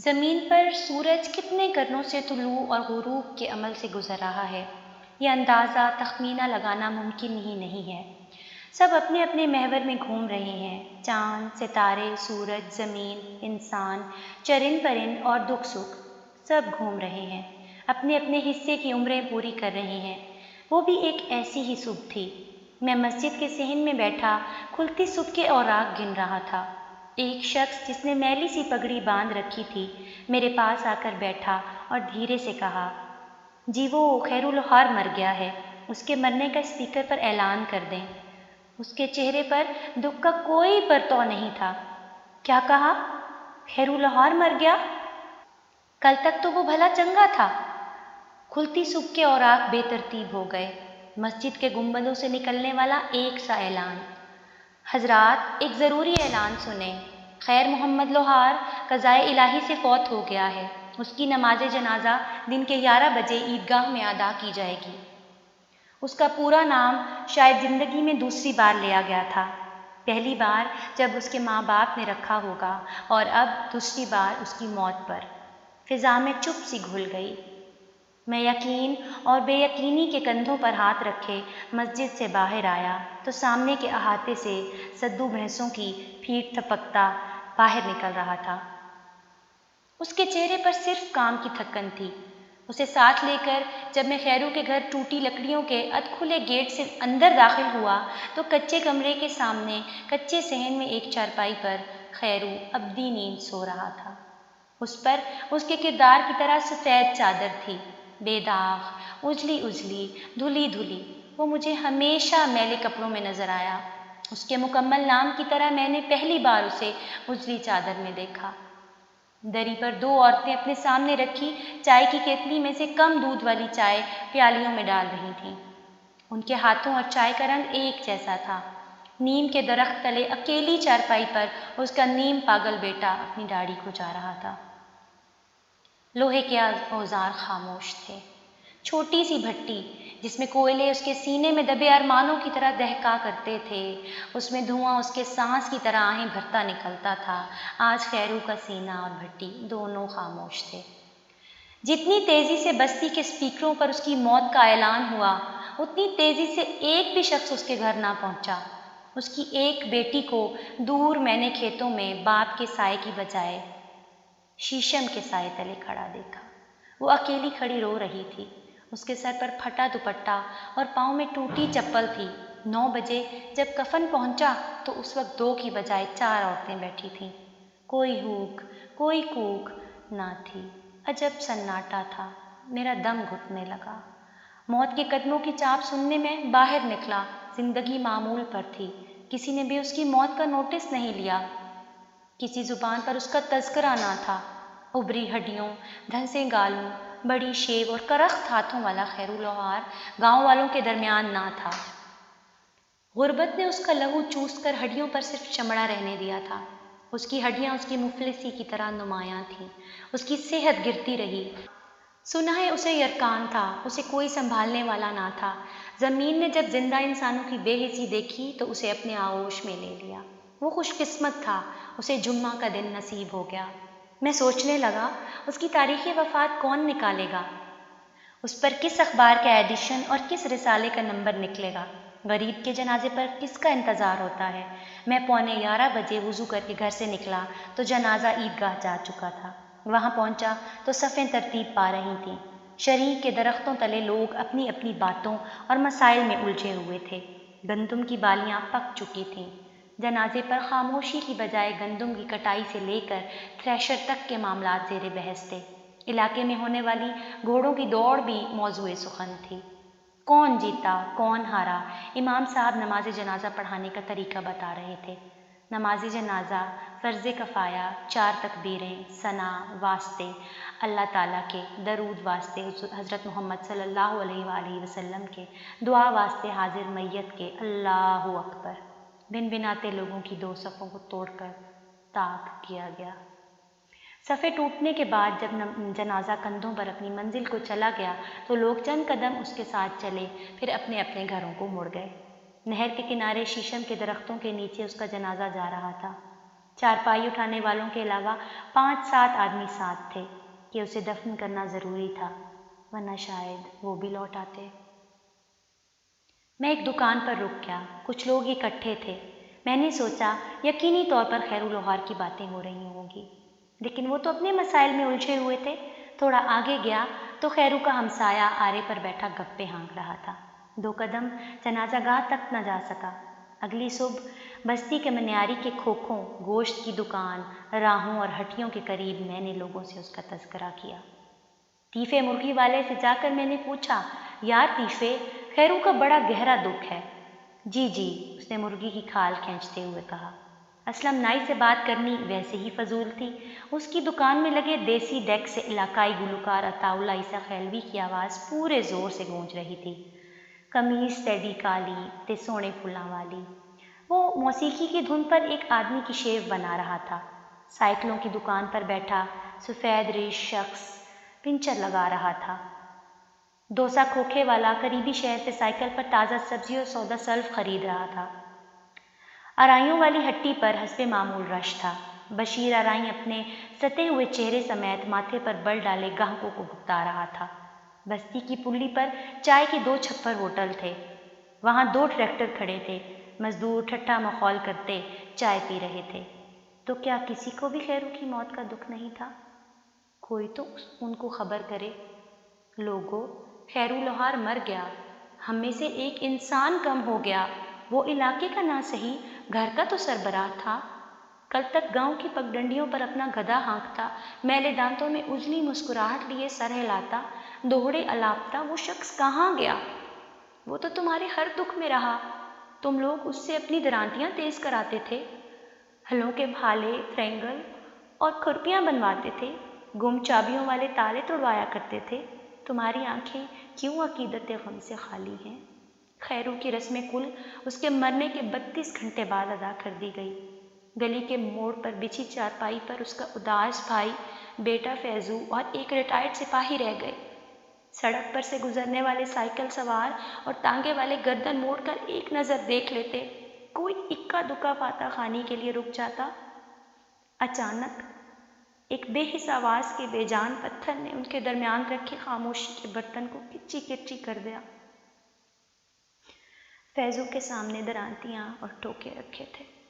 زمین پر سورج کتنے قرنوں سے طلوع اور غروب کے عمل سے گزر رہا ہے، یہ اندازہ تخمینہ لگانا ممکن ہی نہیں ہے۔ سب اپنے اپنے محور میں گھوم رہے ہیں، چاند، ستارے، سورج، زمین، انسان، چرند پرند اور دکھ سکھ، سب گھوم رہے ہیں، اپنے اپنے حصے کی عمریں پوری کر رہے ہیں۔ وہ بھی ایک ایسی ہی صبح تھی۔ میں مسجد کے صحن میں بیٹھا کھلتی صبح کے اوراق گن رہا تھا۔ ایک شخص جس نے میلی سی پگڑی باندھ رکھی تھی میرے پاس آ کر بیٹھا اور دھیرے سے کہا، جی وہ خیر الوہار مر گیا ہے، اس کے مرنے کا اسپیکر پر اعلان کر دیں۔ اس کے چہرے پر دکھ کا کوئی پرتو نہیں تھا۔ کیا کہا؟ خیر الوہار مر گیا؟ کل تک تو وہ بھلا چنگا تھا۔ کھلتی صبح کے اوراق بے ترتیب ہو گئے۔ مسجد کے گنبدوں سے نکلنے والا ایک سا اعلان، حضرات ایک ضروری اعلان سنیں، خیر محمد لوہار قضائے الہی سے فوت ہو گیا ہے، اس کی نماز جنازہ دن کے 11 بجے عیدگاہ میں ادا کی جائے گی۔ اس کا پورا نام شاید زندگی میں دوسری بار لیا گیا تھا، پہلی بار جب اس کے ماں باپ نے رکھا ہوگا اور اب دوسری بار اس کی موت پر۔ فضا میں چپ سی گھل گئی۔ میں یقین اور بے یقینی کے کندھوں پر ہاتھ رکھے مسجد سے باہر آیا تو سامنے کے احاطے سے سدو بھینسوں کی پھیٹ تھپکتا باہر نکل رہا تھا۔ اس کے چہرے پر صرف کام کی تھکن تھی۔ اسے ساتھ لے کر جب میں خیرو کے گھر ٹوٹی لکڑیوں کے ادھ-کھلے گیٹ سے اندر داخل ہوا تو کچے کمرے کے سامنے کچے صحن میں ایک چارپائی پر خیرو ابدی نیند سو رہا تھا۔ اس پر اس کے کردار کی طرح سفید چادر تھی، بے داغ، اجلی اجلی، دھلی دھلی۔ وہ مجھے ہمیشہ میلے کپڑوں میں نظر آیا۔ اس کے مکمل نام کی طرح میں نے پہلی بار اسے اجلی چادر میں دیکھا۔ دری پر دو عورتیں اپنے سامنے رکھی چائے کی کیتلی میں سے کم دودھ والی چائے پیالیوں میں ڈال رہی تھیں۔ ان کے ہاتھوں اور چائے کا رنگ ایک جیسا تھا۔ نیم کے درخت تلے اکیلی چارپائی پر اس کا نیم پاگل بیٹا اپنی داڑھی کھجا رہا تھا۔ لوہے کے اوزار خاموش تھے۔ چھوٹی سی بھٹی جس میں کوئلے اس کے سینے میں دبے ارمانوں کی طرح دہکا کرتے تھے، اس میں دھواں اس کے سانس کی طرح آہیں بھرتا نکلتا تھا۔ آج خیرو کا سینہ اور بھٹی دونوں خاموش تھے۔ جتنی تیزی سے بستی کے اسپیکروں پر اس کی موت کا اعلان ہوا، اتنی تیزی سے ایک بھی شخص اس کے گھر نہ پہنچا۔ اس کی ایک بیٹی کو دور میں نے کھیتوں میں باپ کے سائے کی بجائے شیشم کے سائے تلے کھڑا دیکھا۔ وہ اکیلی کھڑی رو رہی تھی۔ اس کے سر پر پھٹا دوپٹہ اور پاؤں میں ٹوٹی چپل تھی۔ 9 بجے جب کفن پہنچا تو اس وقت 2 کی بجائے 4 عورتیں بیٹھی تھیں۔ کوئی ہوک، کوئی کوک نہ تھی۔ عجب سناٹا تھا۔ میرا دم گھٹنے لگا۔ موت کے قدموں کی چاپ سننے میں باہر نکلا۔ زندگی معمول پر تھی۔ کسی نے بھی اس کی موت کا نوٹس نہیں لیا۔ کسی زبان پر اس کا تذکرہ نہ تھا۔ ابری ہڈیوں، دھنسے گالوں، بڑی شیب اور کرخت ہاتھوں والا خیر الوہار گاؤں والوں کے درمیان نہ تھا۔ غربت نے اس کا لہو چوس کر ہڈیوں پر صرف چمڑا رہنے دیا تھا۔ اس کی ہڈیاں اس کی مفلسی کی طرح نمایاں تھیں۔ اس کی صحت گرتی رہی۔ سنا ہے اسے یرکان تھا، اسے کوئی سنبھالنے والا نہ تھا۔ زمین نے جب زندہ انسانوں کی بے حسی دیکھی تو اسے اپنے آغوش میں لے لیا۔ وہ خوش قسمت تھا، اسے جمعہ کا دن نصیب ہو گیا۔ میں سوچنے لگا، اس کی تاریخی وفات کون نکالے گا؟ اس پر کس اخبار کا ایڈیشن اور کس رسالے کا نمبر نکلے گا؟ غریب کے جنازے پر کس کا انتظار ہوتا ہے؟ میں 11:15 بجے وضو کر کے گھر سے نکلا تو جنازہ عیدگاہ جا چکا تھا۔ وہاں پہنچا تو صفیں ترتیب پا رہی تھیں۔ شریک کے درختوں تلے لوگ اپنی اپنی باتوں اور مسائل میں الجھے ہوئے تھے۔ گندم کی بالیاں پک چکی تھیں۔ جنازے پر خاموشی کی بجائے گندم کی کٹائی سے لے کر تھریشر تک کے معاملات زیر بحث تھے۔ علاقے میں ہونے والی گھوڑوں کی دوڑ بھی موضوع سخن تھی۔ کون جیتا، کون ہارا، امام صاحب نماز جنازہ پڑھانے کا طریقہ بتا رہے تھے۔ نماز جنازہ فرض کفایہ، 4 تکبیریں، ثنا، واسطے اللہ تعالیٰ کے، درود واسطے حضرت محمد صلی اللہ علیہ وآلہ وسلم کے، دعا واسطے حاضر میت کے، اللہ اکبر۔ بن بناتے لوگوں کی 2 صفوں کو توڑ کر طاق کیا گیا۔ صفیں ٹوٹنے کے بعد جب جنازہ کندھوں پر اپنی منزل کو چلا گیا تو لوگ چند قدم اس کے ساتھ چلے، پھر اپنے اپنے گھروں کو مڑ گئے۔ نہر کے کنارے شیشم کے درختوں کے نیچے اس کا جنازہ جا رہا تھا۔ چارپائی اٹھانے والوں کے علاوہ 5-7 آدمی ساتھ تھے کہ اسے دفن کرنا ضروری تھا، ورنہ شاید وہ بھی لوٹ آتے۔ میں ایک دکان پر رک گیا، کچھ لوگ اکٹھے تھے۔ میں نے سوچا یقینی طور پر خیر لوہار کی باتیں ہو رہی ہوں گی، لیکن وہ تو اپنے مسائل میں الجھے ہوئے تھے۔ تھوڑا آگے گیا تو خیرو کا ہمسایہ آرے پر بیٹھا گپے ہانک رہا تھا۔ 2 قدم جنازہ گاہ تک نہ جا سکا۔ اگلی صبح بستی کے منیاری کے کھوکھوں، گوشت کی دکان، راہوں اور ہٹیوں کے قریب میں نے لوگوں سے اس کا تذکرہ کیا۔ تیفے مرغی والے سے جا کر میں نے پوچھا، یار تیفے، خیرو کا بڑا گہرا دکھ ہے۔ جی جی، اس نے مرغی کی کھال کھینچتے ہوئے کہا۔ اسلم نائی سے بات کرنی ویسے ہی فضول تھی۔ اس کی دکان میں لگے دیسی ڈیک سے علاقائی گلوکار عطا اللہ عیسیٰ خیلوی کی آواز پورے زور سے گونج رہی تھی۔ قمیص تیڈی کالی تے سونے پھلاں والی۔ وہ موسیقی کی دھن پر ایک آدمی کی شیو بنا رہا تھا۔ سائیکلوں کی دکان پر بیٹھا سفید ریش شخص پنچر لگا رہا تھا۔ ڈوسا کھوکھے والا قریبی شہر سے سائیکل پر تازہ سبزی اور سودا سلف خرید رہا تھا۔ آرائیوں والی ہٹی پر حسب معمول رش تھا۔ بشیر آرائی اپنے ستے ہوئے چہرے سمیت ماتھے پر بل ڈالے گاہکوں کو بھگتا رہا تھا۔ بستی کی پلی پر چائے کے 2 چھپر ہوٹل تھے۔ وہاں 2 ٹریکٹر کھڑے تھے۔ مزدور ٹھٹھا مخول کرتے چائے پی رہے تھے۔ تو کیا کسی کو بھی خیرو کی موت کا دکھ نہیں تھا؟ کوئی تو ان کو خبر کرے۔ لوگو، خیرو لوہار مر گیا۔ ہم میں سے ایک انسان کم ہو گیا۔ وہ علاقے کا نہ صحیح، گھر کا تو سربراہ تھا۔ کل تک گاؤں کی پگڈنڈیوں پر اپنا گدھا ہانکتا، میلے دانتوں میں اجلی مسکراہٹ لیے سر ہلاتا، دوہڑے الاپتا، وہ شخص کہاں گیا؟ وہ تو تمہارے ہر دکھ میں رہا۔ تم لوگ اس سے اپنی درانتیاں تیز کراتے تھے، ہلوں کے بھالے، ترنگل اور کھرپیاں بنواتے تھے، گم چابیوں والے تالے توڑوایا کرتے تھے۔ تمہاری آنکھیں کیوں عقیدت غم سے خالی ہیں؟ خیرو کی رسم کل اس کے مرنے کے 32 گھنٹے بعد ادا کر دی گئی۔ گلی کے موڑ پر بچھی چارپائی پر اس کا اداس بھائی، بیٹا فیضو اور ایک ریٹائرڈ سپاہی رہ گئے۔ سڑک پر سے گزرنے والے سائیکل سوار اور ٹانگے والے گردن موڑ کر ایک نظر دیکھ لیتے، کوئی اکا دکا فاتح خوانی کے لیے رک جاتا۔ اچانک ایک بے حس آواز کے بے جان پتھر نے ان کے درمیان رکھے خاموشی کے برتن کو کچی کچی کر دیا۔ فیضو کے سامنے درانتیاں اور ٹوکے رکھے تھے۔